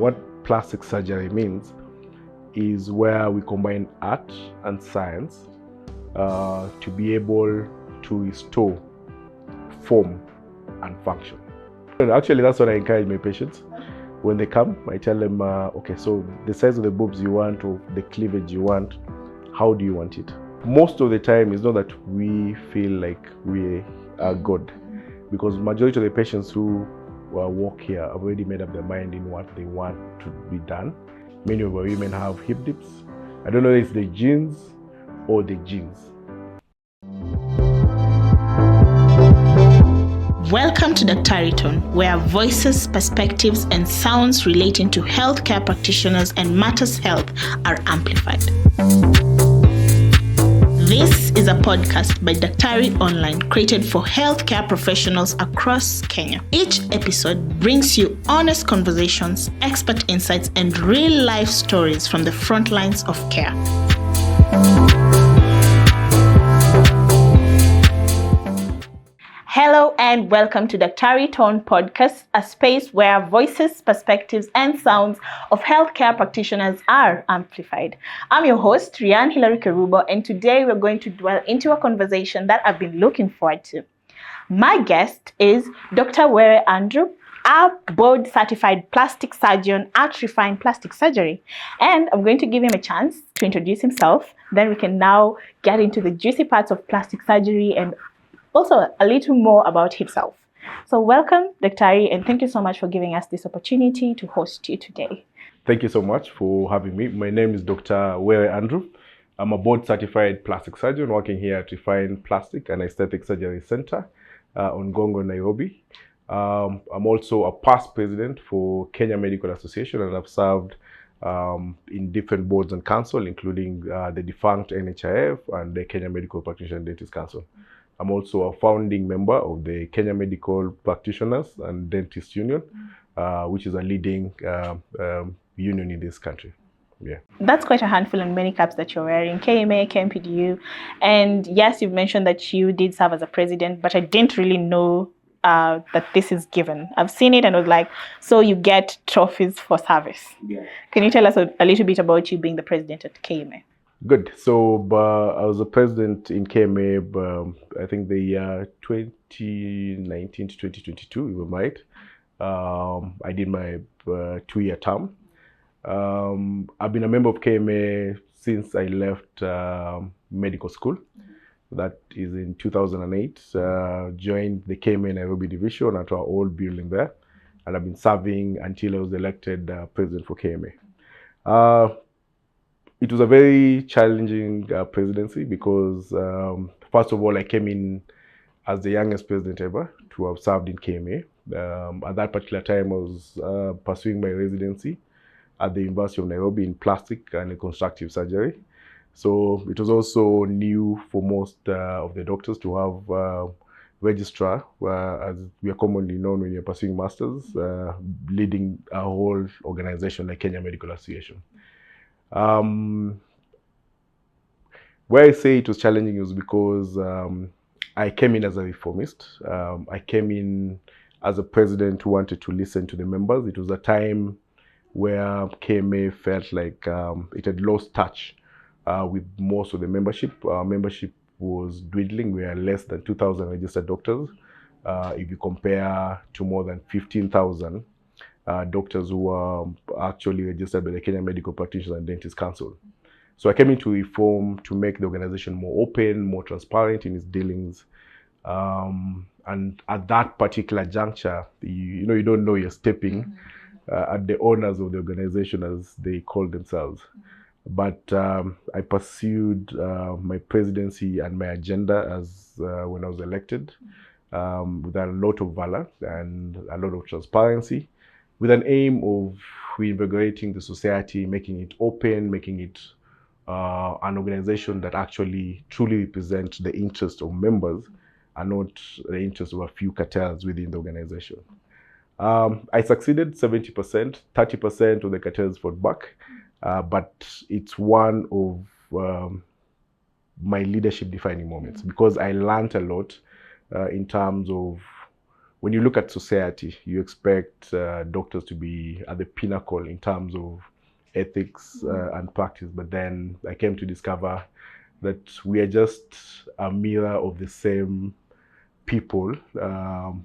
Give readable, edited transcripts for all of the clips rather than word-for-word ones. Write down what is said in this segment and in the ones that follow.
What plastic surgery means is where we combine art and science to be able to restore form and function. And actually, that's what I encourage my patients. When they come, I tell them, okay, so the size of the boobs you want or the cleavage you want, how do you want it? Most of the time, it's not that we feel like we are God, because majority of the patients who walk here have already made up their mind in what they want to be done. Many of our women have hip dips. I don't know if it's the genes or the genes. Welcome to Daktari, where voices, perspectives, and sounds relating to healthcare practitioners and matters health are amplified. This is a podcast by Daktari Online, created for healthcare professionals across Kenya. Each episode brings you honest conversations, expert insights, and real-life stories from the front lines of care. Hello and welcome to Daktari Tone Podcast, a space where voices, perspectives, and sounds of healthcare practitioners are amplified. I'm your host, Rian Hilary Kerubo, and today we're going to dwell into a conversation that I've been looking forward to. My guest is Dr. Were Andrew, a board-certified plastic surgeon at Refine Plastic Surgery. And I'm going to give him a chance to introduce himself. Then we can now get into the juicy parts of plastic surgery and also a little more about himself. So welcome, Daktari, and thank you so much for giving us this opportunity to host you today. Thank you so much for having me. My name is Dr. Were Andrew. I'm a board-certified plastic surgeon working here at Refine Plastic and Aesthetic Surgery Center on Gongo, Nairobi. I'm also a past president for Kenya Medical Association, and I've served in different boards and council, including the defunct NHIF and the Kenya Medical Practitioner and Dentist Council. I'm also a founding member of the Kenya Medical Practitioners and Dentists Union, which is a leading union in this country. Yeah. That's quite a handful and many caps that you're wearing, KMA, KMPDU. And yes, you've mentioned that you did serve as a president, but I didn't really know that this is given. I've seen it and was like, so you get trophies for service. Yeah. Can you tell us a little bit about you being the president at KMA? Good. So I was a president in KMA, I think the year 2019 to 2022, if I'm right. I did my 2-year term. I've been a member of KMA since I left medical school. That is in 2008. Joined the KMA Nairobi division at our old building there. And I've been serving until I was elected president for KMA. It was a very challenging presidency because, first of all, I came in as the youngest president ever to have served in KMA. At that particular time, I was pursuing my residency at the University of Nairobi in plastic and reconstructive surgery. So it was also new for most of the doctors to have registrar, as we are commonly known when you're pursuing masters, leading a whole organization like Kenya Medical Association. Where I say it was challenging was because I came in as a reformist. I came in as a president who wanted to listen to the members. It was a time where KMA felt like it had lost touch with most of the membership. Our membership was dwindling. We are less than 2,000 registered doctors. If you compare to more than 15,000 doctors who are actually registered by the Kenya Medical Practitioners and Dentists Council. So I came into reform to make the organization more open, more transparent in its dealings. And at that particular juncture, you don't know you're stepping at the owners of the organization, as they call themselves. But I pursued my presidency and my agenda as when I was elected with a lot of valor and a lot of transparency, with an aim of reinvigorating the society, making it open, making it an organization that actually truly represents the interests of members and not the interests of a few cartels within the organization. I succeeded 70%, 30% of the cartels fought back, but it's one of my leadership defining moments because I learned a lot in terms of when you look at society, you expect doctors to be at the pinnacle in terms of ethics and practice. But then I came to discover that we are just a mirror of the same people,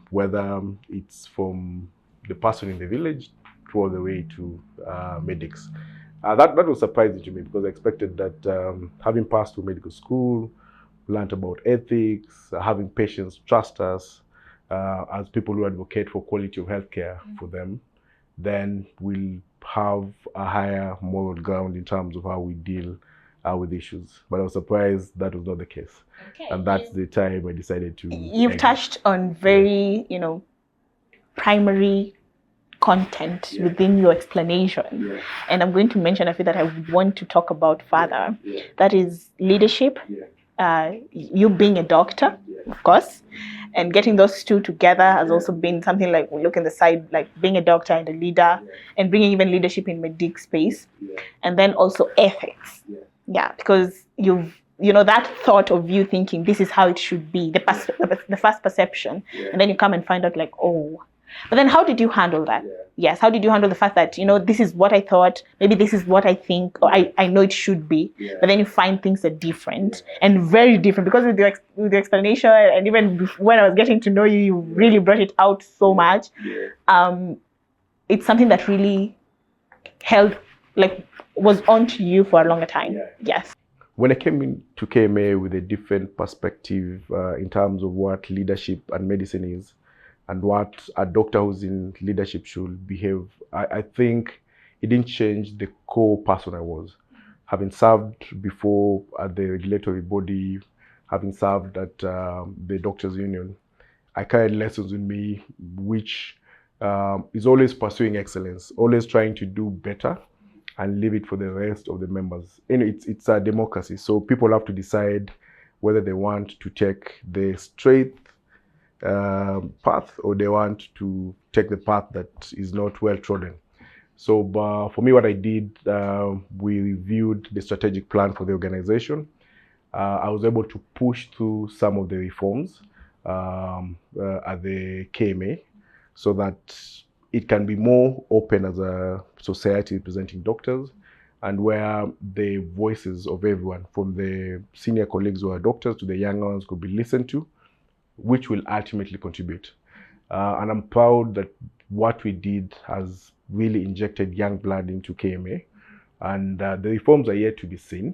whether it's from the person in the village all the way to medics. That was surprising to me because I expected that having passed through medical school, learned about ethics, having patients trust us as people who advocate for quality of healthcare for them, then we'll have a higher moral ground in terms of how we deal with issues. But I was surprised that was not the case. Okay. And that's the time I decided to You've exit. touched on very, primary content within your explanation. And I'm going to mention a few that I would want to talk about further. That is leadership, you being a doctor, of course, and getting those two together has also been something like we look in the side, like being a doctor and a leader, and bringing even leadership in medic space, and then also ethics. Because that thought of you thinking this is how it should be, the first perception, and then you come and find out like, oh. But then how did you handle that? Yes, how did you handle the fact that, this is what I thought, maybe this is what I think, or I know it should be, but then you find things are different and very different because with the explanation, and even when I was getting to know you, you really brought it out so much. It's something that really was on to you for a longer time. Yes. When I came into KMA with a different perspective in terms of what leadership and medicine is, and what a doctor who's in leadership should behave, I think it didn't change the core person I was. Having served before at the regulatory body, having served at the Doctors Union, I carried lessons in me, which is always pursuing excellence, always trying to do better and leave it for the rest of the members. It's a democracy, so people have to decide whether they want to take the straight path or they want to take the path that is not well trodden. So for me, what I did, we reviewed the strategic plan for the organization. I was able to push through some of the reforms at the KMA so that it can be more open as a society representing doctors, and where the voices of everyone, from the senior colleagues who are doctors to the younger ones, could be listened to, which will ultimately contribute. And I'm proud that what we did has really injected young blood into KMA. And the reforms are yet to be seen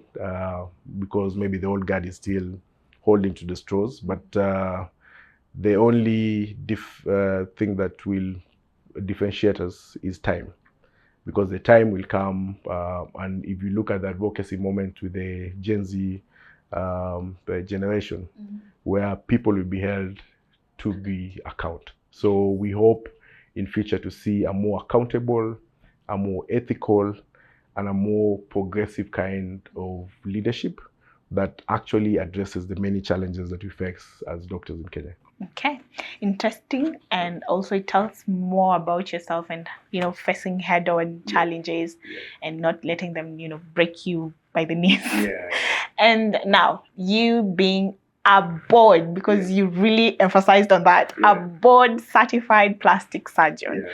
because maybe the old guard is still holding to the straws. But the only thing that will differentiate us is time, because the time will come. And if you look at the advocacy moment with the Gen Z generation, where people will be held to be account. So we hope in future to see a more accountable, a more ethical, and a more progressive kind of leadership that actually addresses the many challenges that we face as doctors in Kenya. Okay, interesting, and also it tells more about yourself and facing head-on challenges and not letting them break you by the knees. And now you being a board, because you really emphasized on that, a board certified plastic surgeon.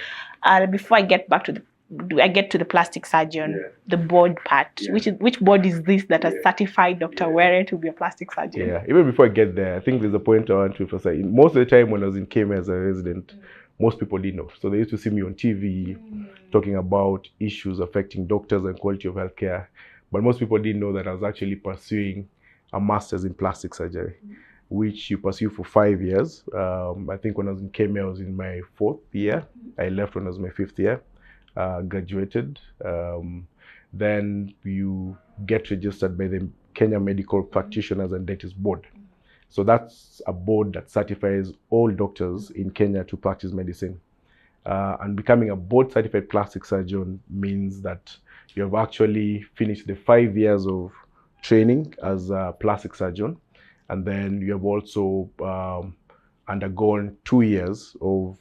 Before I get back to the plastic surgeon, the board part, which board is this that has certified Dr. Were to be a plastic surgeon? Even before I get there, I think there's a point I want to emphasize. Most of the time when I was in KMA as a resident, most people didn't know. So they used to see me on TV talking about issues affecting doctors and quality of healthcare. But most people didn't know that I was actually pursuing a master's in plastic surgery, which you pursue for 5 years. I think when I was in KMA, I was in my 4th year. I left when I was in my 5th year, graduated. Then you get registered by the Kenya Medical Practitioners and Dentists Board. So that's a board that certifies all doctors in Kenya to practice medicine. And becoming a board certified plastic surgeon means that you have actually finished the 5 years of training as a plastic surgeon, and then you have also undergone 2 years of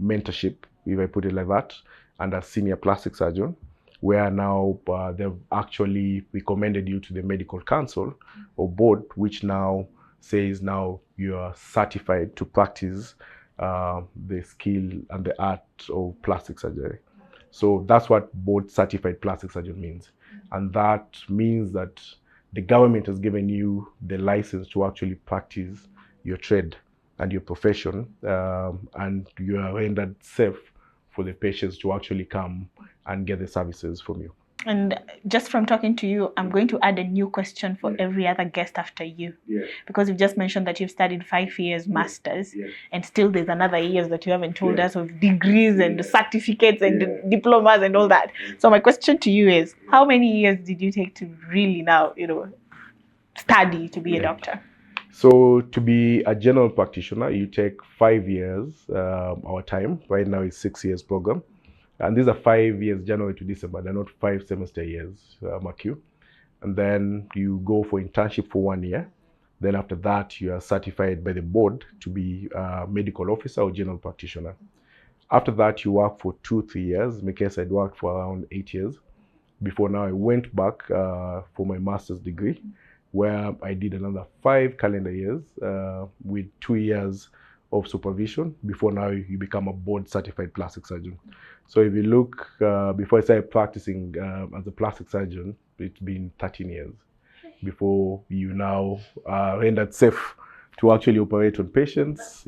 mentorship, if I put it like that, and a senior plastic surgeon, where now they've actually recommended you to the medical council or board, which now says now you are certified to practice the skill and the art of plastic surgery. So that's what board certified plastic surgeon means. And that means that the government has given you the license to actually practice your trade and your profession, and you are rendered safe for the patients to actually come and get the services from you. And just from talking to you, I'm going to add a new question for every other guest after you. Because you've just mentioned that you've studied 5 years masters, and still there's another years that you haven't told us of degrees and certificates and diplomas and all that. So my question to you is, how many years did you take to really now, study to be a doctor? So to be a general practitioner, you take 5 years. Our time right now is 6 years program. And these are 5 years, January to December. They're not 5 semester years, mark you. And then you go for internship for 1 year. Then after that, you are certified by the board to be a medical officer or general practitioner. After that, you work for 2-3 years. In my case, I'd worked for around 8 years. Before now, I went back for my master's degree, where I did another 5 calendar years with 2 years of supervision. Before now, you become a board certified plastic surgeon. So if you look, before I started practicing as a plastic surgeon, it's been 13 years before you now are rendered safe to actually operate on patients.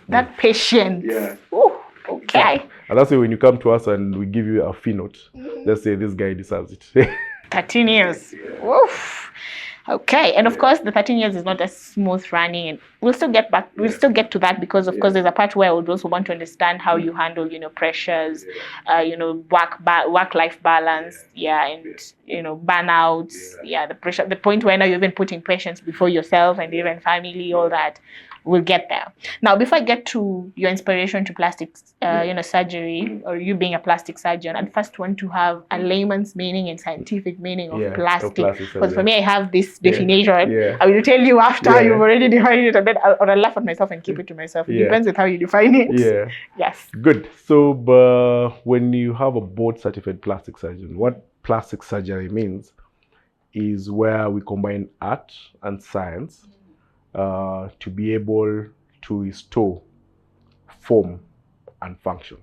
That patience. Ooh, okay. And that's why when you come to us and we give you a fee note, let's say this guy deserves it. 13 years. Oof. Okay, and of course the 13 years is not as smooth running, and we'll still get to that, because of course there's a part where I would also want to understand how you handle pressures, work-life balance, and burnouts, the pressure, the point where now you're even putting patients before yourself and even family, all that. We'll get there. Now, before I get to your inspiration to plastic, surgery, or you being a plastic surgeon, I'd first want to have a layman's meaning and scientific meaning of plastic. Because for me, I have this definition. I will tell you after you've already defined it, and then I'll laugh at myself and keep it to myself. It depends on how you define it. Yes. Good. So, when you have a board certified plastic surgeon, what plastic surgery means is where we combine art and science to be able to restore form and function.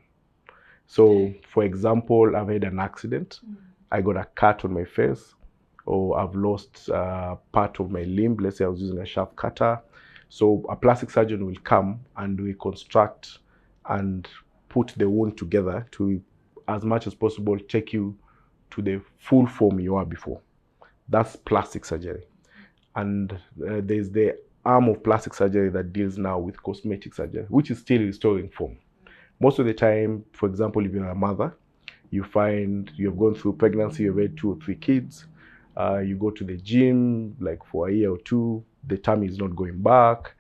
So, for example, I've had an accident. I got a cut on my face, or I've lost part of my limb. Let's say I was using a sharp cutter. So a plastic surgeon will come and reconstruct and put the wound together to, as much as possible, take you to the full form you are before. That's plastic surgery. And there's the arm of plastic surgery that deals now with cosmetic surgery, which is still restoring form. Most of the time, for example, if you're a mother, you find you have gone through pregnancy, you've had 2 or 3 kids, you go to the gym like for a year or 2, the tummy is not going back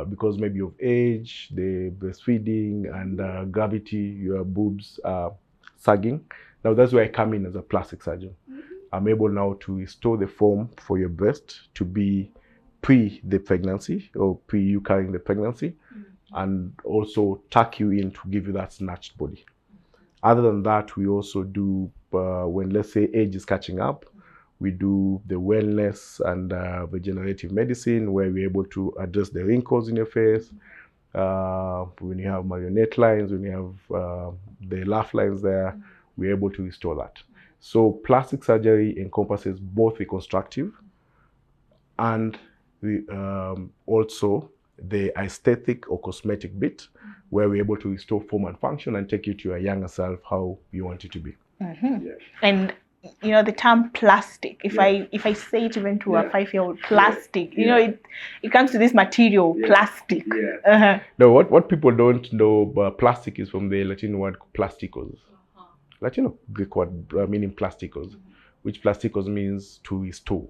because maybe of age, the breastfeeding and gravity, your boobs are sagging. Now that's where I come in as a plastic surgeon. I'm able now to restore the form for your breast to be pre the pregnancy or pre you carrying the pregnancy, and also tuck you in to give you that snatched body. Other than that, we also do, when let's say age is catching up, we do the wellness and regenerative medicine, where we're able to address the wrinkles in your face, when you have marionette lines, when you have the laugh lines there, we're able to restore that. So plastic surgery encompasses both reconstructive and also the aesthetic or cosmetic bit, where we're able to restore form and function and take you to your younger self how you want it to be. And the term plastic, if I say it even to a 5-year-old, plastic, it comes to this material, plastic. No, what people don't know, plastic is from the Latin word plasticos. Latino Greek word meaning plasticos, which plasticos means to restore,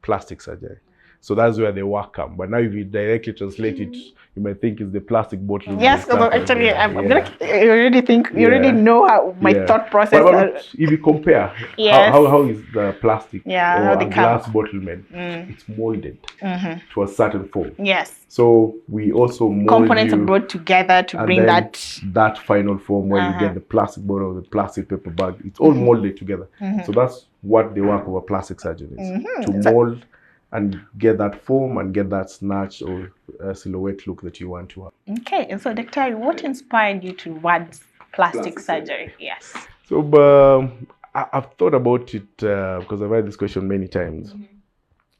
plastic surgery. So that's where the work comes. But now if you directly translate it, you might think it's the plastic bottle. Yes, because actually, I'm gonna. You already think. You already know how my thought process. But if you compare, how is the plastic or a glass bottle made? It's molded to a certain form. Yes. So we also mold components are brought together to bring that final form where you get the plastic bottle, the plastic paper bag. It's all molded together. So that's what the work of a plastic surgeon is: to mold and get that form and get that snatch or silhouette look that you want to have. Okay, and so Daktari, what inspired you towards plastic surgery? Yes. So I've thought about it because I've had this question many times.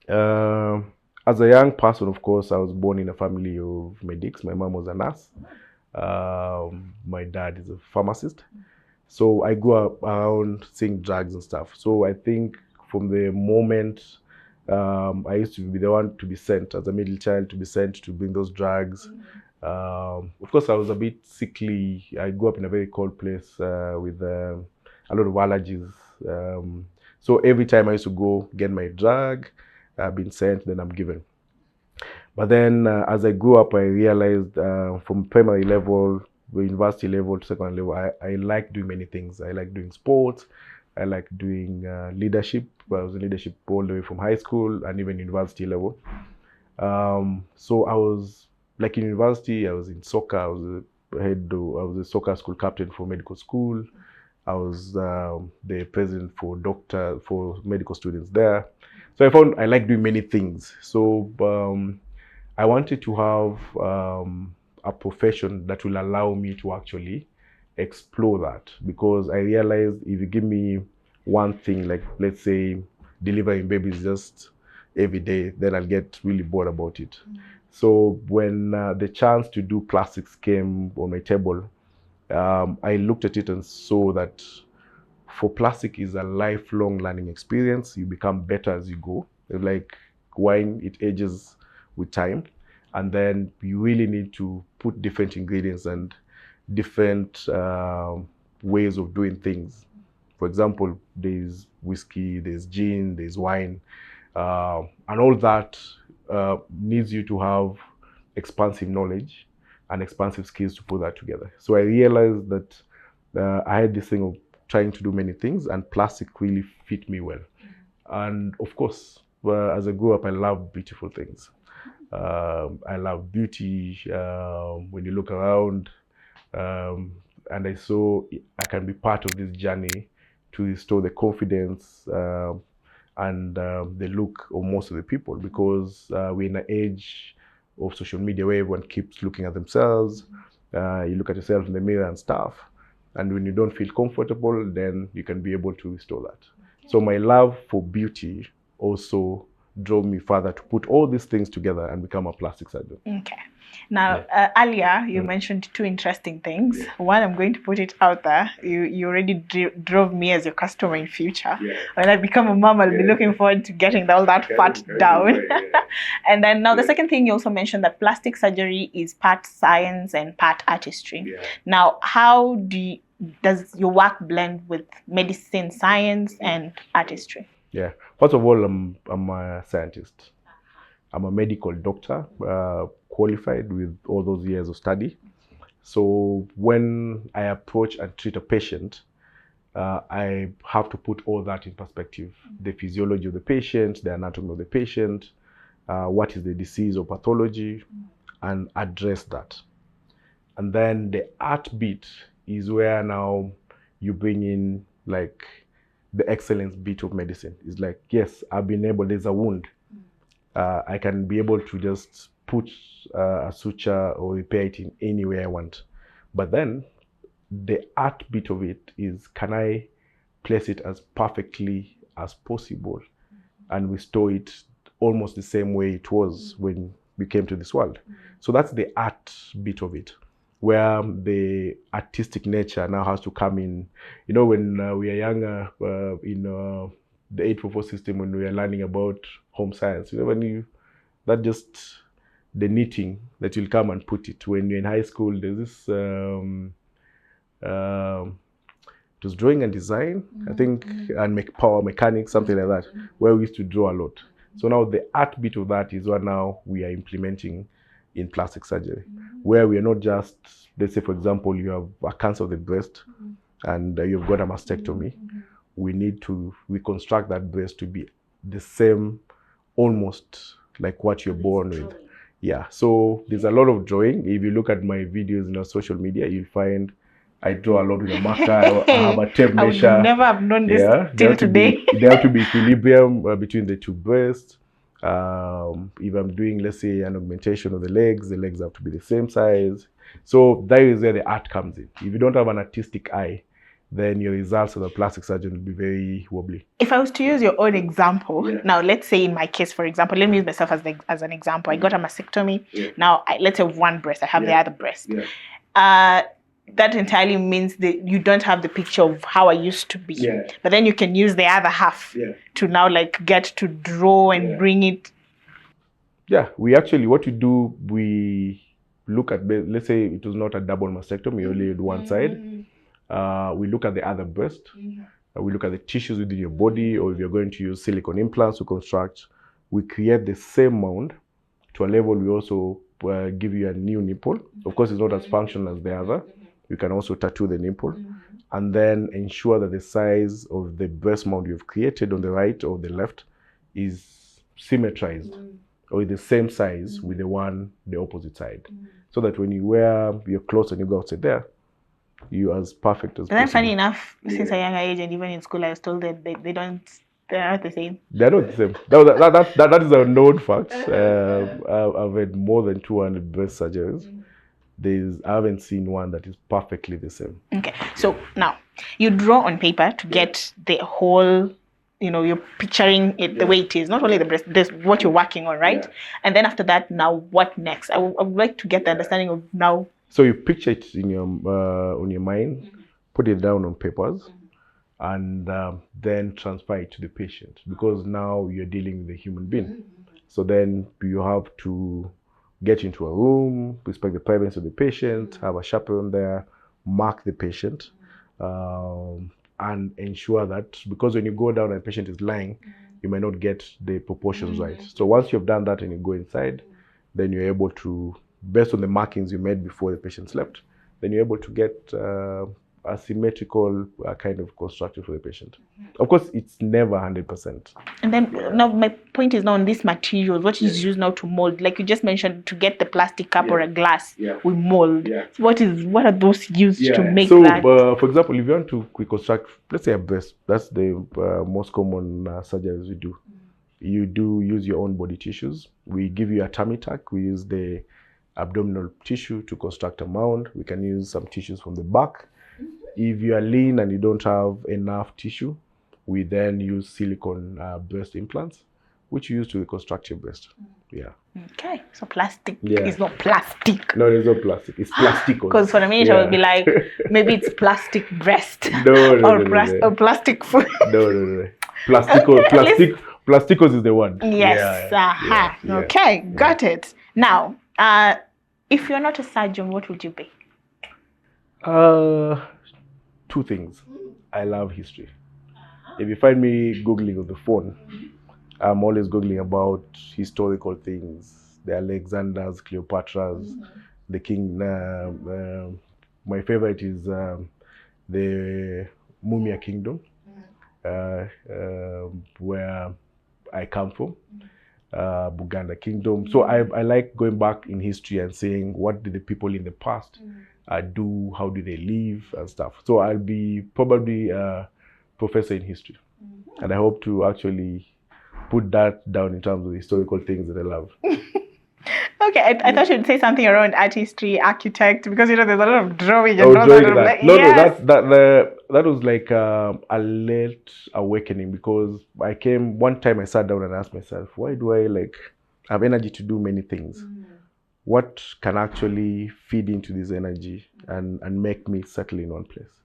As a young person, of course, I was born in a family of medics. My mom was a nurse. My dad is a pharmacist. So I grew up around seeing drugs and stuff. So I think from the moment I used to be the one to be sent as a middle child to be sent to bring those drugs. Of course, I was a bit sickly. I grew up in a very cold place with a lot of allergies. So every time I used to go get my drug, I've been sent, then I'm given. But then as I grew up, I realized from primary level, university level to secondary level, I like doing many things. I like doing sports. I like doing leadership. I was in leadership all the way from high school and even university level. So I was like in university, I was in soccer. I was a soccer school captain for medical school. I was the president for medical students there. So I found I like doing many things. So I wanted to have a profession that will allow me to actually explore that, because I realized if you give me one thing, like let's say delivering babies just every day, then I'll get really bored about it. So when the chance to do plastics came on my table, I looked at it and saw that for plastic is a lifelong learning experience. You become better as you go. Like wine, it ages with time. And then you really need to put different ingredients and different ways of doing things. For example, there's whiskey, there's gin, there's wine, and all that needs you to have expansive knowledge and expansive skills to put that together. So I realized that I had this thing of trying to do many things, and plastic really fit me well. And of course, as I grew up, I love beautiful things. I love beauty. When you look around, and I saw I can be part of this journey to restore the confidence and the look of most of the people, because we're in an age of social media where everyone keeps looking at themselves. You look at yourself in the mirror and stuff, and when you don't feel comfortable, then you can be able to restore that. So my love for beauty also drove me further to put all these things together and become a plastic surgeon. Okay. Now, earlier you mentioned two interesting things. One, I'm going to put it out there. You already drove me as your customer in future. When I become a mom, I'll be looking forward to getting all that fat down. And then now the second thing, you also mentioned that plastic surgery is part science and part artistry. Now, how does your work blend with medicine, science, and artistry? Yeah. First of all, I'm a scientist. I'm a medical doctor, qualified with all those years of study. So when I approach and treat a patient, I have to put all that in perspective. The physiology of the patient, the anatomy of the patient, what is the disease or pathology, and address that. And then the art bit is where now you bring in like the excellence bit of medicine. It's like, yes, there's a wound. I can be able to just put a suture or repair it in any way I want. But then the art bit of it is, can I place it as perfectly as possible and restore it almost the same way it was when we came to this world? So that's the art bit of it, where the artistic nature now has to come in. You know, when we are younger, in the 844 system, when we are learning about home science, you know, the knitting that you'll come and put it. When you're in high school, there's this, it was drawing and design, I think, and power mechanics, something like that, where we used to draw a lot. So now the art bit of that is what now we are implementing in plastic surgery, where we are not just, let's say, for example, you have a cancer of the breast and you've got a mastectomy. We need to reconstruct that breast to be the same, almost like what you're born with. Yeah, so there's a lot of drawing. If you look at my videos on social media, you'll find I draw a lot with a marker. I have a tape measure. I would never have known this till today. There have to be equilibrium between the two breasts. If I'm doing, let's say, an augmentation of the legs have to be the same size. So that is where the art comes in. If you don't have an artistic eye, then your results as a plastic surgeon will be very wobbly. If I was to use your own example, now let's say in my case, for example, let me use myself as an example. I got a mastectomy. Now, let's say one breast, I have the other breast. That entirely means that you don't have the picture of how I used to be. But then you can use the other half to now like get to draw and bring it. Yeah, we actually, what we do, we look at, let's say it was not a double mastectomy, you only had one side. We look at the other breast. We look at the tissues within your body, or if you're going to use silicone implants to construct, we create the same mound. To a level, we also give you a new nipple. Of course, it's not as functional as the other. You can also tattoo the nipple, and then ensure that the size of the breast mound you've created on the right or the left is symmetrized, or the same size with the opposite side, so that when you wear your clothes and you go outside there, you as perfect as possible. And then funny enough, since a younger age and even in school, I was told that they're not the same. They're not the same. That is a known fact. I've had more than 200 breast surgeries. I haven't seen one that is perfectly the same. Okay, so now you draw on paper to get the whole, you're picturing it the way it is, not only the breast, this what you're working on, right? And then after that, now what next? I would like to get the understanding of now. So you picture it in your on your mind, put it down on papers, and then transfer it to the patient, because now you're dealing with a human being. So then you have to get into a room, respect the privacy of the patient, have a chaperone there, mark the patient, and ensure that, because when you go down and the patient is lying, you might not get the proportions right. So once you've done that and you go inside, then you're able to, based on the markings you made before the patient slept, then you're able to get a symmetrical kind of construction for the patient. Of course, it's never 100%. And then now my point is now on these materials, what is used now to mold? Like you just mentioned, to get the plastic cup or a glass, we mold. So what are those used to make that? So, for example, if you want to reconstruct, let's say a breast, that's the most common surgeries we do. You do use your own body tissues. We give you a tummy tuck. We use the abdominal tissue to construct a mound. We can use some tissues from the back. If you are lean and you don't have enough tissue, we then use silicone breast implants, which you use to reconstruct your breast. Okay, so plastic is not plastic. No, it's not plastic. It's plastic. Because for a minute I would be like, maybe it's plastic breast. Or plastic foot. No. Plasticos is the one. Yes. Okay, got it. Now, if you're not a surgeon, what would you be? Two things. I love history. If you find me Googling on the phone, I'm always Googling about historical things. The Alexanders, Cleopatras, the king. My favorite is the Mumia Kingdom, where I come from, Buganda Kingdom. So I like going back in history and saying, what did the people in the past do? How do they live and stuff? So I'll be probably a professor in history. And I hope to actually put that down in terms of historical things that I love. Okay, I thought you'd say something around art history, architect, because there's a lot of drawing. And that was like a late awakening, because one time I sat down and asked myself, why do I have energy to do many things? What can actually feed into this energy and make me settle in one place?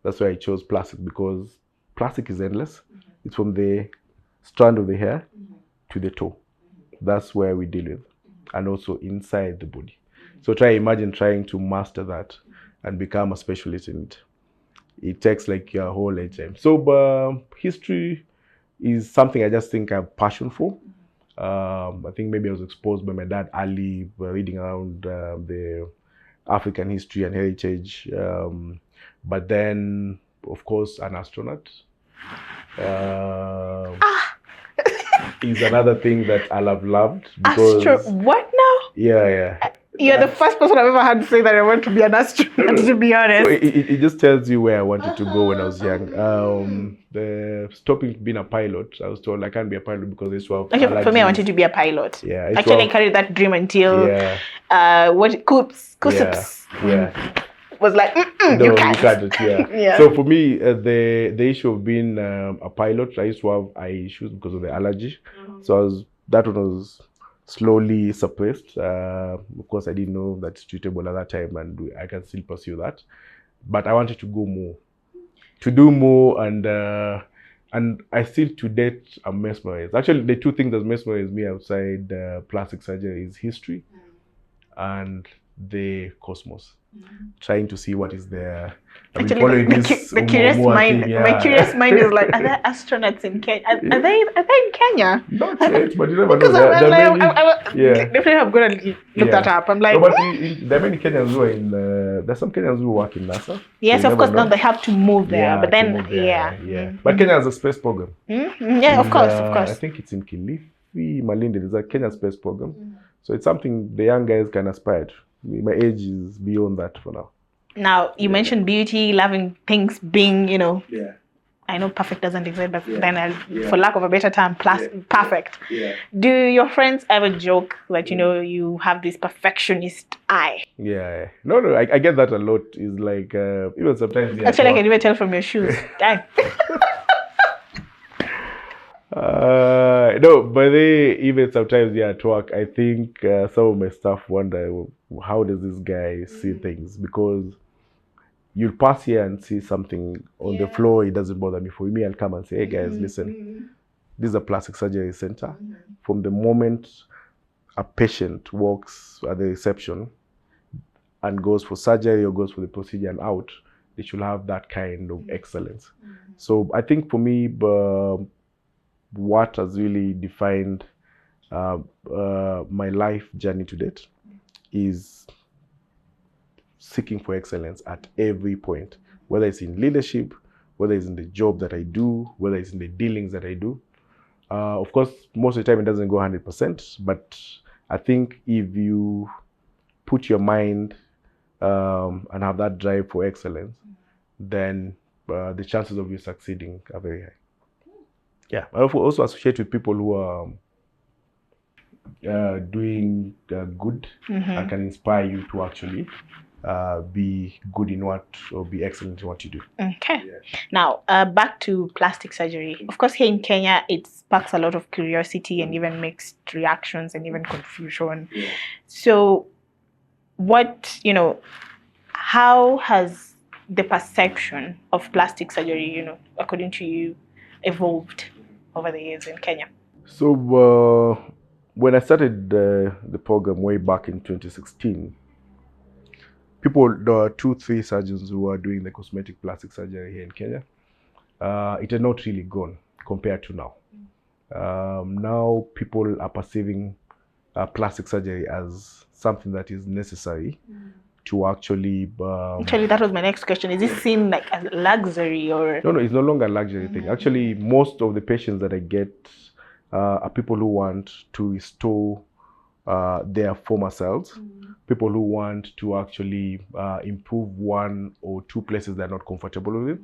That's why I chose plastic, because plastic is endless. It's from the strand of the hair to the toe. That's where we deal with, and also inside the body. So imagine trying to master that and become a specialist in it. It takes like your whole lifetime. So history is something I just think I have passion for. I think maybe I was exposed by my dad early, reading around the African history and heritage. But then, of course, an astronaut is another thing that I have loved. What now? Yeah. You're the first person I've ever had to say that I want to be an astronaut, to be honest. So it just tells you where I wanted to go when I was young. The stopping being a pilot, I was told I can't be a pilot because I used to have Actually, for me, I allergies. wanted to be a pilot. Yeah, I used to Actually, I have- carried that dream until Kusips was like, No, you can't. yeah. Yeah. So for me, the issue of being a pilot, I used to have eye issues because of the allergy. So that one was slowly suppressed. Of course, I didn't know that's treatable at that time, and I can still pursue that. But I wanted to go more, to do more, and I still to date am mesmerized. Actually, the two things that mesmerize me outside plastic surgery is history and the cosmos. Trying to see what is there. Actually, the curious mind, thing, yeah. My curious mind is like, are there astronauts in Kenya? Are they in Kenya? Not yet, but you never know. Because definitely I'm going to look that up. I'm like, no, but there are many Kenyans who are in. There's some Kenyans who work in NASA. Yes, so of course. Now they have to move there, Yeah, but then But Kenya has a space program. Yeah, of course. I think it's in Kilifi, Malindi. There's a Kenya space program. So it's something the young guys can aspire to. My age is beyond that for now. Now, you mentioned beauty, loving things being, I know perfect doesn't exist, but then for lack of a better term, perfect. Do your friends ever joke that, you have this perfectionist eye? Yeah. No, I get that a lot. It's like, even sometimes... Actually, I can even tell from your shoes. Dang. No, but even sometimes at work, I think some of my staff wonder, how does this guy see things? Because you'll pass here and see something on the floor, it doesn't bother me. For me, I'll come and say, hey guys, listen, this is a plastic surgery center. From the moment a patient walks at the reception and goes for surgery or goes for the procedure and out, they should have that kind of excellence. So I think for me, what has really defined my life journey to date is seeking for excellence at every point, whether it's in leadership, whether it's in the job that I do, whether it's in the dealings that I do. Of course, most of the time it doesn't go 100%, but I think if you put your mind and have that drive for excellence, then the chances of you succeeding are very high. Yeah, I also associate with people who are doing good and can inspire you to actually be good in what, or be excellent in what you do. Okay. Now, back to plastic surgery. Of course, here in Kenya, it sparks a lot of curiosity and even mixed reactions and even confusion. So, how has the perception of plastic surgery, according to you, evolved over the years in Kenya? So, when I started the program way back in 2016, there were 2-3 surgeons who were doing the cosmetic plastic surgery here in Kenya. It had not really grown compared to now. Now people are perceiving plastic surgery as something that is necessary to actually... Actually, that was my next question. Is it seen like a luxury or... No, it's no longer a luxury thing. Actually, most of the patients that I get are people who want to restore their former cells, people who want to actually improve 1 or 2 places they're not comfortable with.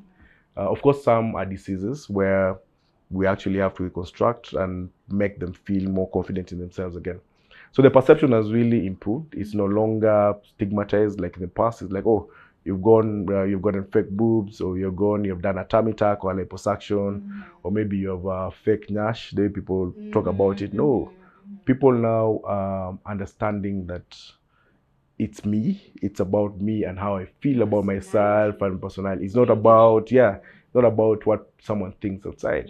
Of course, some are diseases where we actually have to reconstruct and make them feel more confident in themselves again. So the perception has really improved. It's no longer stigmatized like in the past. It's like, oh, you've gotten fake boobs, or you've done a tummy tuck or a liposuction, or maybe you have a fake nyash. The way people talk about it. No, people now understanding that it's me. It's about me and how I feel about myself and personality. It's not about what someone thinks outside.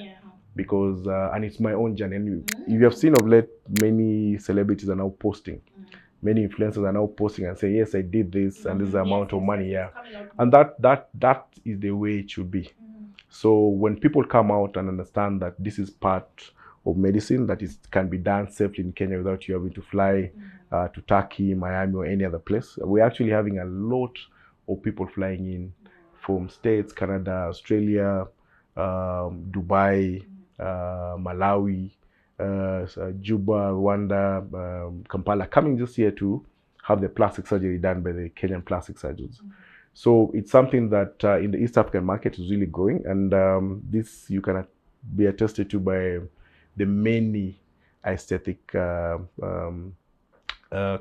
Because and it's my own journey. And you have seen of late, many celebrities are now posting. Many influencers are now posting and say, yes, I did this, and this is the amount of money, and that is the way it should be. So when people come out and understand that this is part of medicine, that can be done safely in Kenya without you having to fly to Turkey, Miami, or any other place, we're actually having a lot of people flying in from States, Canada, Australia, Dubai, Malawi, Juba, Rwanda, Kampala, coming just here to have the plastic surgery done by the Kenyan plastic surgeons. So it's something that in the East African market is really growing, and this you can be attested to by the many aesthetic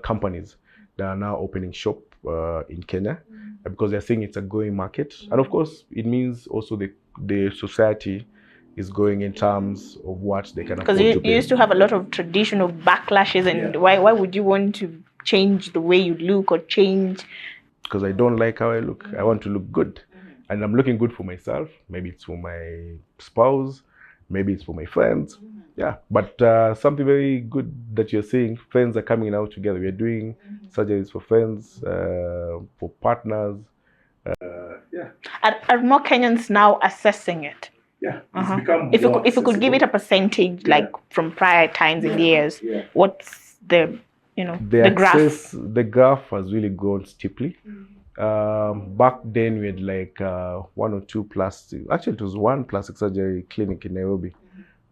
companies that are now opening shop in Kenya because they're saying it's a growing market, and of course it means also the society is going in terms of what they can afford to pay. Because you used to have a lot of traditional backlashes, and why would you want to change the way you look or change? Because I don't like how I look. I want to look good, and I'm looking good for myself. Maybe it's for my spouse, maybe it's for my friends. Yeah, but something very good that you're saying, friends are coming out together. We're doing surgeries for friends, for partners. Are more Kenyans now assessing it? Yeah, it's become If more you could give it a percentage, like from prior times and years, what's the the graph? The graph has really grown steeply. Back then we had like 1 or 2 plastic. Actually, it was 1 plastic surgery clinic in Nairobi.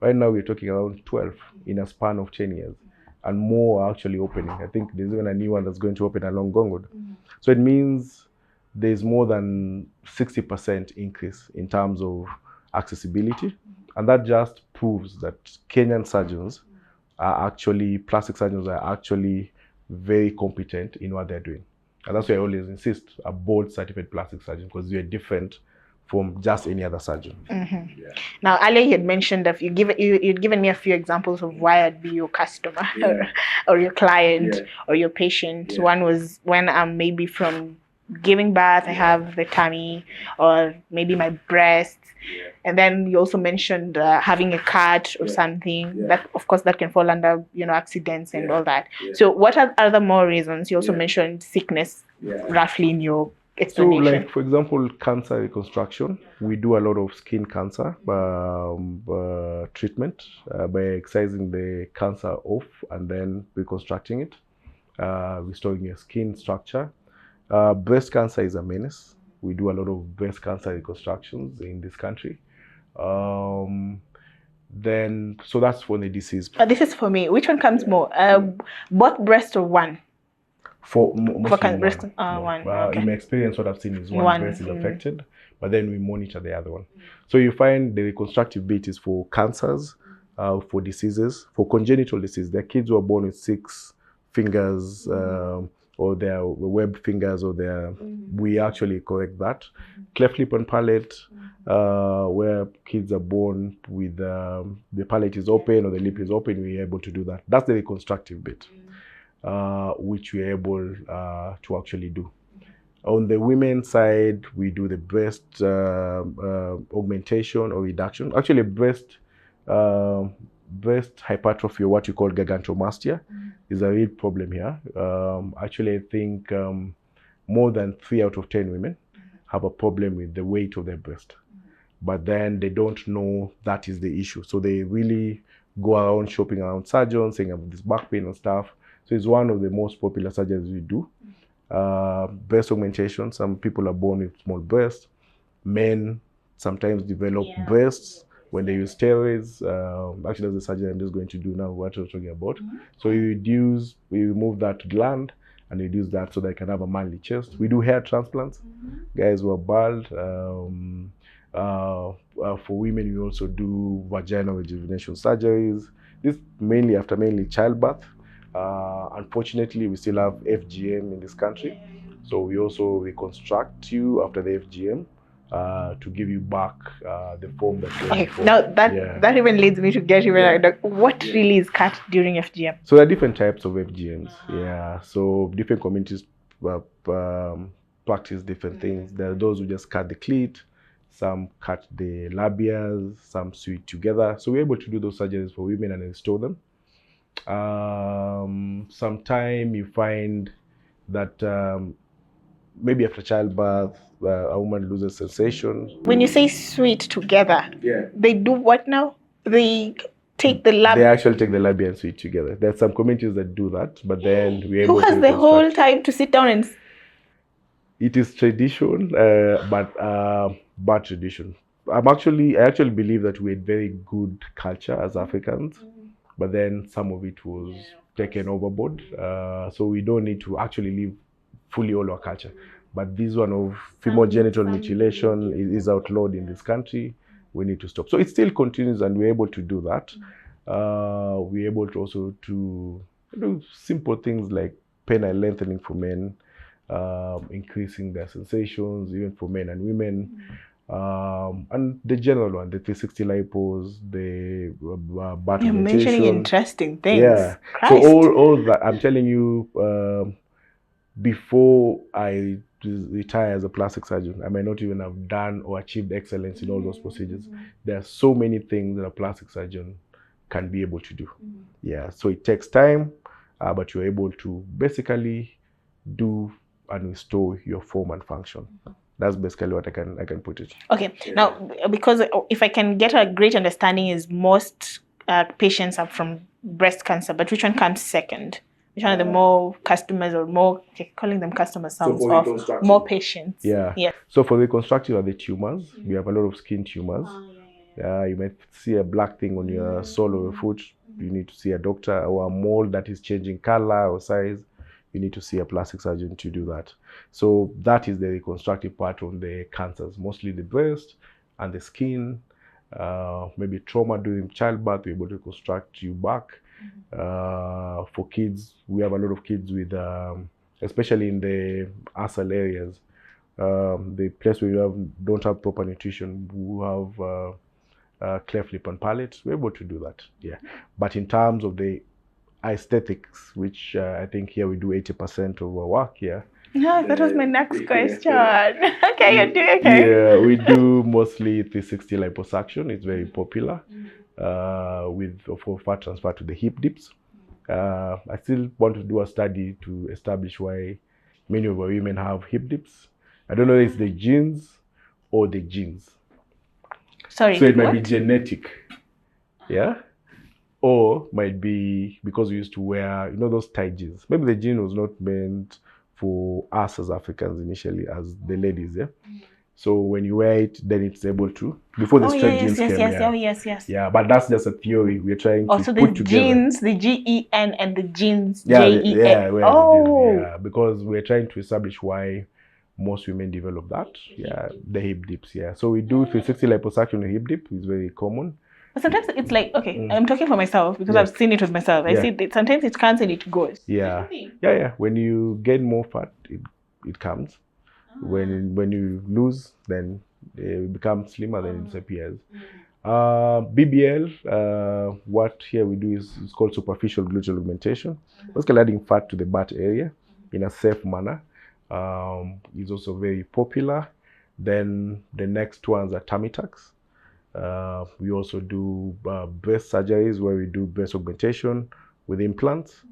Right now we're talking around 12 in a span of 10 years, and more are actually opening. I think there's even a new one that's going to open along Gongod. So it means there's more than 60% increase in terms of accessibility, and that just proves that Kenyan surgeons are actually, plastic surgeons are actually very competent in what they're doing. And that's why I always insist a board certified plastic surgeon, because you're different from just any other surgeon. Now, earlier you had mentioned that you'd given me a few examples of why I'd be your customer or your client or your patient. One was when I'm maybe from giving birth, I have the tummy or maybe my breast. And then you also mentioned having a cut or something. That, of course, that can fall under accidents and all that. So what are other more reasons? You also mentioned sickness roughly in your explanation. So, like for example, cancer reconstruction. We do a lot of skin cancer treatment by excising the cancer off and then reconstructing it, restoring your skin structure. Breast cancer is a menace. We do a lot of breast cancer reconstructions in this country. Then, so that's for the disease. This is for me. Which one comes more? Both breast or one? For breast, one. In my experience, what I've seen is one breast is affected, but then we monitor the other one. So you find the reconstructive bit is for cancers, for diseases, for congenital disease. There are kids who are born with 6 fingers, or their webbed fingers, or their, we actually correct that. Cleft lip and palate, where kids are born with the palate is open or the lip is open, we're able to do that. That's the reconstructive bit, which we're able to actually do. On the women's side, we do the breast augmentation or reduction. Actually, breast hypertrophy, or what you call gigantomastia, is a real problem here. Actually, I think more than 3 out of 10 women have a problem with the weight of their breast, but then they don't know that is the issue. So they really go around shopping around surgeons saying about this back pain and stuff. So it's one of the most popular surgeries we do. Breast augmentation. Some people are born with small breasts. Men sometimes develop breasts when they use steroids. Actually, that's the surgery I'm just going to do now, what I was talking about. So we remove that gland and reduce that so they can have a manly chest. We do hair transplants. Guys who are bald. For women, we also do vaginal rejuvenation surgeries. This mainly after childbirth. Unfortunately, we still have FGM in this country. So we also reconstruct you after the FGM. To give you back the form that you have. Now that even leads me to get even what really is cut during FGM? So there are different types of FGMs. So different communities practice different things. There are those who just cut the clit, some cut the labias, some sew it together. So we're able to do those surgeries for women and restore them. Sometime you find that maybe after childbirth, a woman loses sensation. When you say sweet together, they do what now? They take the labia. They actually take the labia and sew it together. There are some communities that do that, but then we're able to. Who has the whole time to sit down and? It is tradition, but bad tradition. I actually believe that we had very good culture as Africans, but then some of it was taken overboard. So we don't need to actually leave fully all our culture. But this one of female genital mutilation is outlawed in this country. We need to stop. So it still continues, and we're able to do that. We're able to also to do simple things like penile lengthening for men, increasing their sensations, even for men and women. And the general one, the 360 lipos, the butt You're mentioning augmentation. interesting things. Yeah. Christ. So all that, I'm telling you, before I retire as a plastic surgeon, I might not even have done or achieved excellence in all those procedures. There are so many things that a plastic surgeon can be able to do. Yeah. So it takes time, but you're able to basically do and restore your form and function. That's basically what I can put it. Okay. Now, because if I can get a great understanding, is most patients are from breast cancer, but which one comes second? Which one are the more customers, or more, calling them customers sounds off, more patients? Yeah. Yes. So for reconstructive are the tumors. We have a lot of skin tumors. You might see a black thing on your sole of your foot. You need to see a doctor, or a mole that is changing color or size. You need to see a plastic surgeon to do that. So that is the reconstructive part on the cancers, mostly the breast and the skin. Maybe trauma during childbirth, we're able to reconstruct you back. For kids, we have a lot of kids with, especially in the asal areas, the place where you don't have proper nutrition, who have cleft lip and palate, we're able to do that. Yeah. But in terms of the aesthetics, which I think here we do 80% of our work here. No, that was my next question. Okay, you're doing okay. Yeah, we do mostly 360 liposuction. It's very popular for fat transfer to the hip dips. I still want to do a study to establish why many of our women have hip dips. I don't know if it's the genes or the genes. Sorry. So it might be genetic. Yeah. Or might be because we used to wear, those tight jeans. Maybe the jean was not meant for us as Africans initially, as the ladies, yeah? So when you wear it, then it's able to, before the straight jeans came. Yes. Yeah, but that's just a theory. We're trying to also put the together. Genes, the GEN and the genes, JEN. Yeah, because we're trying to establish why most women develop that. Yeah, the hip dips, yeah. So we do 360 liposuction, the hip dip is very common. But sometimes it's like, okay, I'm talking for myself because I've seen it with myself. I see that sometimes it comes and it goes. Yeah. When you gain more fat, it comes. When you lose, then it becomes slimmer, then it disappears. BBL, what here we do is called superficial gluteal augmentation. Basically adding fat to the butt area in a safe manner. Is also very popular. Then the next ones are tummy tucks. We also do breast surgeries where we do breast augmentation with implants.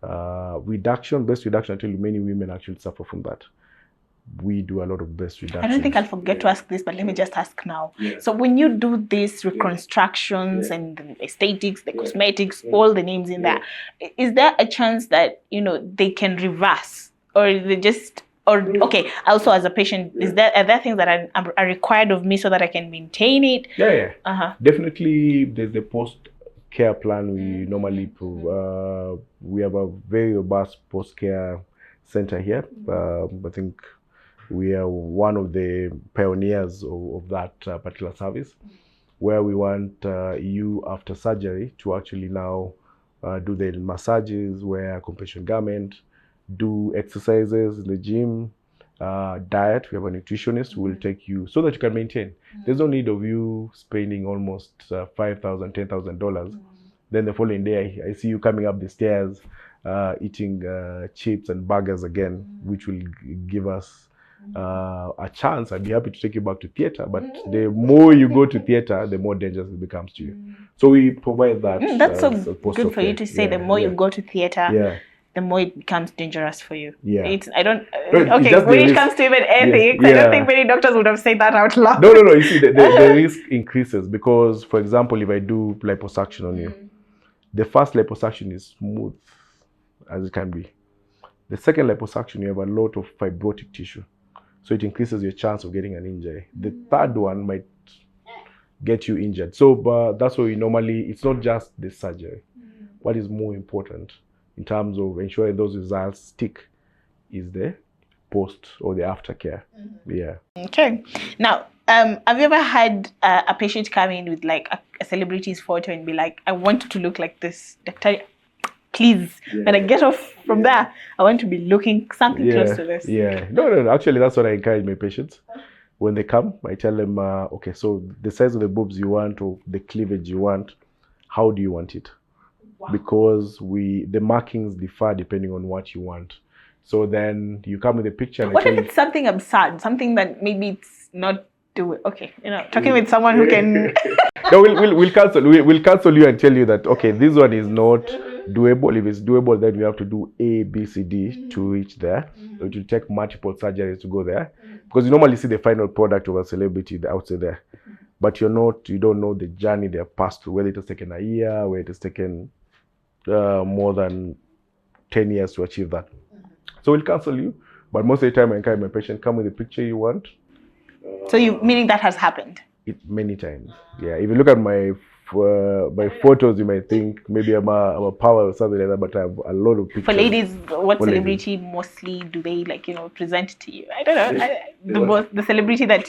Breast reduction, I tell you, many women actually suffer from that. We do a lot of breast reduction. I don't think I'll forget to ask this, but let me just ask now. So when you do these reconstructions and the aesthetics, the cosmetics, all the names in there, is there a chance that, they can reverse, or they just... Or okay, also as a patient, are there things that are required of me so that I can maintain it? Yeah. Definitely, there's the post-care plan we normally prove. We have a very robust post-care center here. I think we are one of the pioneers of that particular service, where we want you after surgery to actually now do the massages, wear a compression garment, do exercises in the gym, diet. We have a nutritionist who will take you so that you can maintain. There's no need of you spending almost $5,000, $10,000. Then the following day, I see you coming up the stairs, eating chips and burgers again, which will give us a chance. I'd be happy to take you back to theater, but the more you go to theater, the more dangerous it becomes to you. So we provide that. That's so good for you to say. The more you go to theater, the more it becomes dangerous for you. Yeah. When it comes to even ethics, I don't think many doctors would have said that out loud. No. You see, the risk increases because, for example, if I do liposuction on you, the first liposuction is smooth as it can be. The second liposuction, you have a lot of fibrotic tissue. So it increases your chance of getting an injury. The third one might get you injured. So that's why it's not just the surgery. What is more important in terms of ensuring those results stick is the post or the aftercare. Yeah. Okay. Now, have you ever had a patient come in with like a celebrity's photo and be like, I want to look like this, Daktari, please. When I get off from there, I want to be looking something close to this. Yeah. No. Actually, that's what I encourage my patients. When they come, I tell them, okay, so the size of the boobs you want or the cleavage you want, how do you want it? Wow. Because the markings differ depending on what you want. So then you come with a picture. And what if it's something absurd, something that maybe it's not do okay, talking with someone who can. No, we'll cancel. We'll cancel you and tell you that okay, this one is not doable. If it's doable, then you have to do A, B, C, D to reach there. It will take multiple surgeries to go there, because you normally see the final product of a celebrity outside there, but you don't know the journey they have passed through. Whether it has taken a year, whether it has taken more than 10 years to achieve that. So we'll cancel you, but most of the time I encourage my patient, come with the picture you want. So you meaning that has happened? Many times. Yeah. If you look at my photos, you might think maybe I'm a power or something like that, but I have a lot of pictures. For ladies, what celebrity mostly do they present to you? I don't know. The celebrity that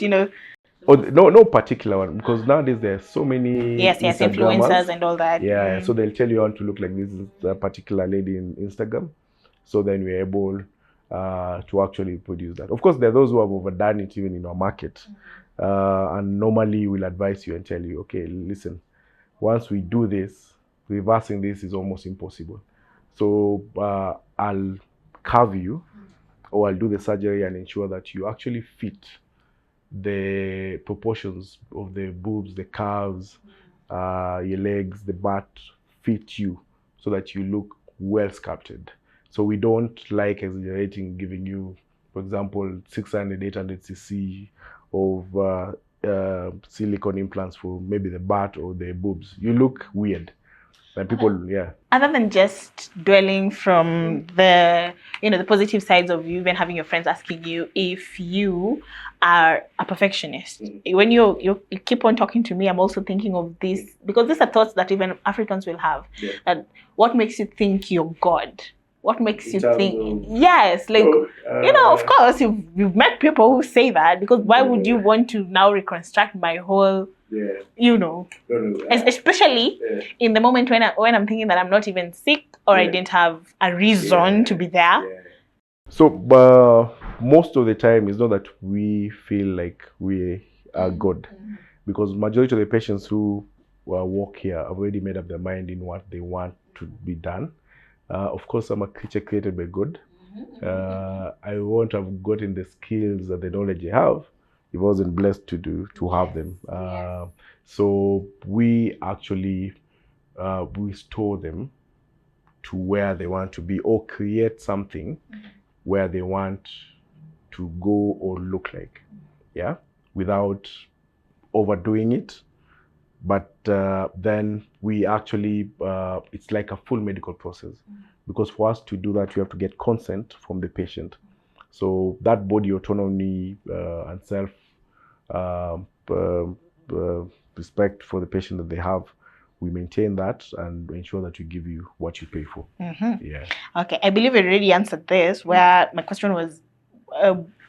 Oh, no particular one, because nowadays there are so many influencers and all that. Yeah, so they'll tell you how to look like this is a particular lady in Instagram. So then we're able to actually produce that. Of course, there are those who have overdone it even in our market. And normally we'll advise you and tell you, okay, listen, once we do this, reversing this is almost impossible. So I'll carve you, or I'll do the surgery and ensure that you actually fit the proportions of the boobs, the calves, your legs, the butt fit you so that you look well sculpted. So we don't like exaggerating, giving you, for example, 600, 800 cc of silicone implants for maybe the butt or the boobs. You look weird. And people, yeah. Other than just dwelling from the positive sides of you, even having your friends asking you if you are a perfectionist. When you keep on talking to me, I'm also thinking of this, because these are thoughts that even Africans will have. Yeah. That what makes you think you're God? What makes you think? Yes, like of course you've met people who say that, because why would you want to now reconstruct my whole? Especially in the moment when I'm thinking that I'm not even sick, or I didn't have a reason to be there. So most of the time it's not that we feel like we are God, because majority of the patients who walk here have already made up their mind in what they want to be done. Of course, I'm a creature created by God. I won't have gotten the skills and the knowledge I have if I wasn't blessed to have them. So we actually restore them to where they want to be, or create something where they want to go or look like, without overdoing it. But then we actually, it's like a full medical process, because for us to do that, you have to get consent from the patient. So that body autonomy and self respect for the patient that they have, we maintain that and ensure that we give you what you pay for. Yeah. Okay, I believe I already answered this, where my question was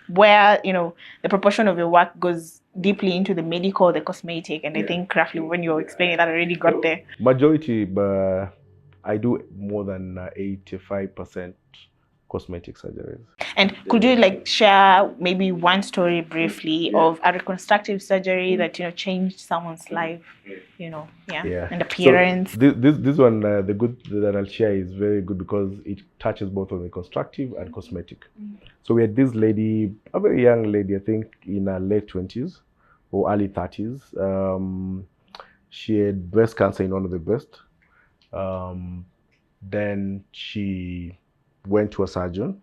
where the proportion of your work goes deeply into the medical, the cosmetic, and I think roughly when you're explaining that, I already got there. Majority, I do more than 85% cosmetic surgeries. And could you share maybe one story briefly of a reconstructive surgery that changed someone's life, and appearance? So this one, the good that I'll share is very good, because it touches both on reconstructive and cosmetic. So we had this lady, a very young lady, I think in her late 20s or early 30s. She had breast cancer in one of the breasts. Then she went to a surgeon,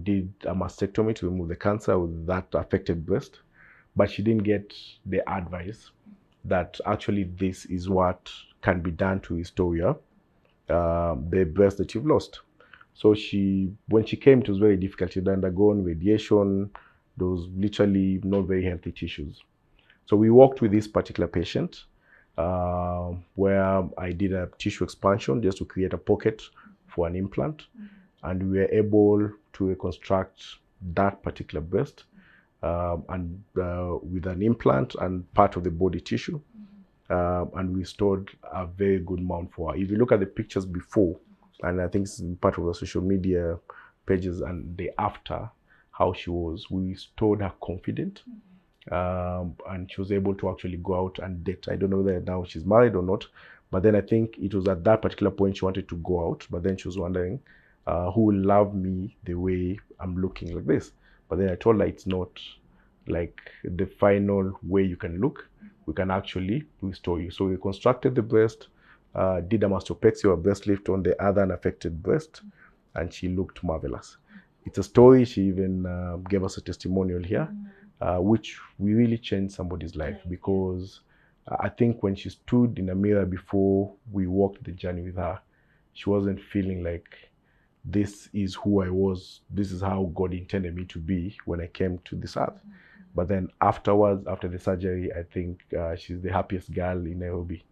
did a mastectomy to remove the cancer with that affected breast, but she didn't get the advice that actually this is what can be done to restore the breast that you've lost. So when she came, it was very difficult. She'd undergone radiation. There was literally not very healthy tissues. So we worked with this particular patient, where I did a tissue expansion just to create a pocket for an implant, and we were able to reconstruct that particular breast and with an implant and part of the body tissue. And we stored a very good amount for her. If you look at the pictures before, and I think it's part of the social media pages, and the after, how she was, we stored her confident. And she was able to actually go out and date. I don't know whether now she's married or not, but then I think it was at that particular point she wanted to go out, but then she was wondering who will love me the way I'm looking like this. But then I told her it's not like the final way you can look. We can actually restore you. So we constructed the breast, did a mastopexy or a breast lift on the other unaffected breast, and she looked marvelous. It's a story. She even gave us a testimonial here, which we really changed somebody's life, because I think when she stood in a mirror before we walked the journey with her, she wasn't feeling like this is who I was, this is how God intended me to be when I came to this earth. But then afterwards, after the surgery, I think she's the happiest girl in Nairobi.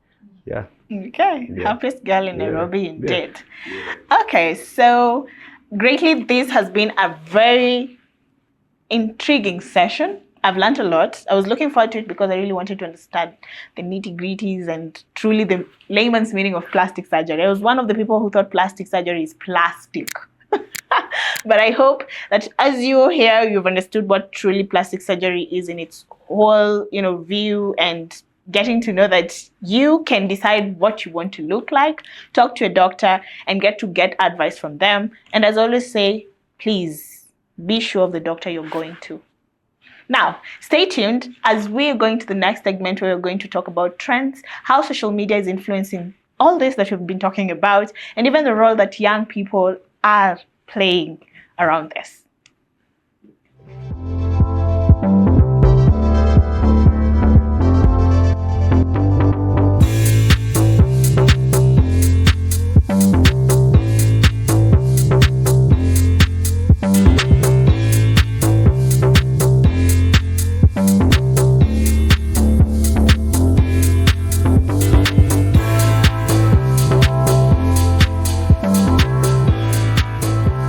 Yeah. Okay, Yeah. happiest girl in Nairobi indeed. Yeah. Okay, so greatly, this has been a very intriguing session. I've learned a lot. I was looking forward to it because I really wanted to understand the nitty-gritties and truly the layman's meaning of plastic surgery. I was one of the people who thought plastic surgery is plastic. But I hope that as you hear, you've understood what truly plastic surgery is in its whole, view, and getting to know that you can decide what you want to look like, talk to a doctor, and get advice from them. And as I always say, please be sure of the doctor you're going to. Now, stay tuned as we're going to the next segment where we're going to talk about trends, how social media is influencing all this that we've been talking about, and even the role that young people are playing around this.